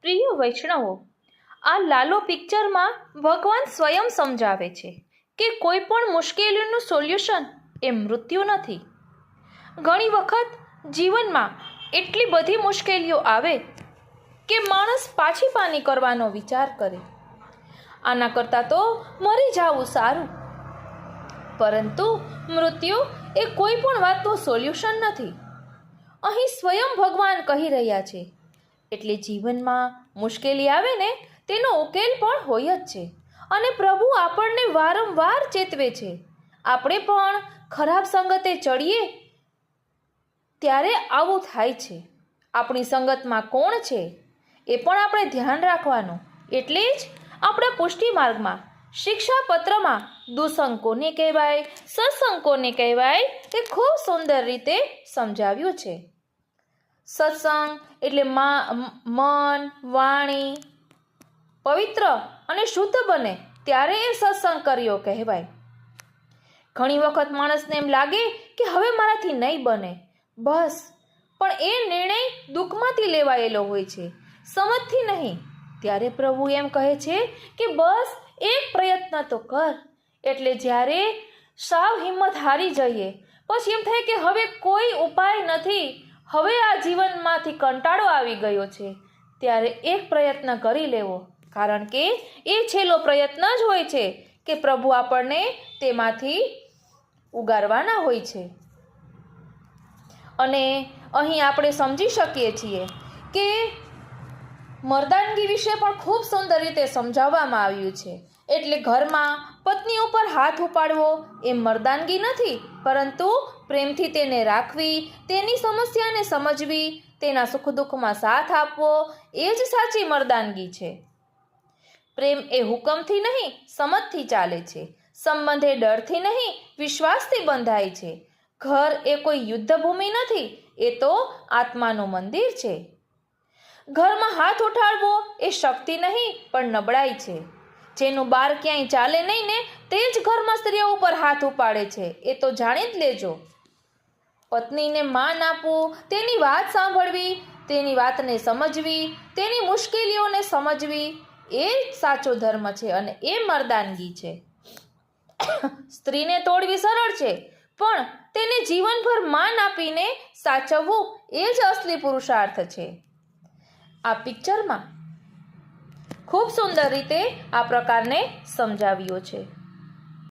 પ્રિય વૈષ્ણવો, આ લાલો પિક્ચરમાં ભગવાન સ્વયં સમજાવે છે કે કોઈ પણ મુશ્કેલીનું સોલ્યુશન એ મૃત્યુ નથી. ઘણી વખત જીવનમાં એટલી બધી મુશ્કેલીઓ આવે કે માણસ પાછી પાની કરવાનો વિચાર કરે, આના કરતાં તો મરી જવું સારું. પરંતુ મૃત્યુ એ કોઈ પણ વાતનું સોલ્યુશન નથી. અહીં સ્વયં ભગવાન કહી રહ્યા છે એટલે જીવનમાં મુશ્કેલી આવે ને તેનો ઉકેલ પણ હોય જ છે. અને પ્રભુ આપણને વારંવાર ચેતવે છે. આપણે પણ ખરાબ સંગતે ચડીએ ત્યારે આવું થાય છે. આપણી સંગતમાં કોણ છે એ પણ આપણે ધ્યાન રાખવાનું. એટલે જ આપણા પુષ્ટિ માર્ગમાં શિક્ષાપત્રમાં દુસંગ કોને કહેવાય, સત્સંગ કોને કહેવાય તે ખૂબ સુંદર રીતે સમજાવ્યું છે. સત્સંગ એટલે મન વાણી પવિત્ર અને શુદ્ધ બને ત્યારે એ સત્સંગ કર્યો કહેવાય. ઘણી વખત માણસને એમ લાગે કે હવે મારાથી નહીં બને, બસ, પણ એ નિર્ણય દુઃખમાંથી લેવાયેલો હોય છે, સમજથી નહીં. ત્યારે પ્રભુ એમ કહે છે કે બસ એક પ્રયત્ન તો કર. એટલે જ્યારે સાવ હિંમત હારી જઈએ, પછી એમ થાય કે હવે કોઈ ઉપાય નથી, હવે આ જીવનમાંથી કંટાળો આવી ગયો છે, ત્યારે એક પ્રયત્ન કરી લેવો. કારણ કે એ છેલ્લો પ્રયત્ન જ હોય છે કે પ્રભુ આપણને તેમાંથી ઉગારવાના હોય છે. અને અહીં આપણે સમજી શકીએ છીએ કે મર્દાનગી વિશે પણ ખૂબ સુંદર રીતે સમજાવવામાં આવ્યું છે. એટલે ઘરમાં પત્ની ઉપર હાથ ઉપાડવો એ મર્દાનગી નથી, પરંતુ પ્રેમથી તેને રાખવી, તેની સમસ્યાને સમજવી, તેના સુખ દુઃખમાં સાથ આપવો એ જ સાચી મર્દાનગી છે. પ્રેમ એ હુકમથી નહીં, સમજથી ચાલે છે. સંબંધ એ ડરથી નહીં, વિશ્વાસથી બંધાય છે. ઘર એ કોઈ યુદ્ધભૂમિ નથી, એ તો આત્માનું મંદિર છે. ઘરમાં હાથ ઉઠાડવો એ શક્તિ નહીં પણ નબળાઈ છે. જેનું બાર ક્યાંય ચાલે નહીં ને તે જ ઘરમાં સ્ત્રીઓ ઉપર હાથ ઉપાડે છે, એ તો જાણી જ લેજો. પત્નીને માન આપવું, તેની વાત સાંભળવી, તેની વાતને સમજવી, તેની મુશ્કેલીઓને સમજવી એ સાચો ધર્મ છે અને એ મર્દાનગી છે. સ્ત્રીને તોડવી સરળ છે, પણ તેને જીવનભર માન આપીને સાચવવું એ જ અસલી પુરુષાર્થ છે. આ પિક્ચરમાં ખૂબ સુંદર રીતે આ પ્રકારને સમજાવ્યો છે.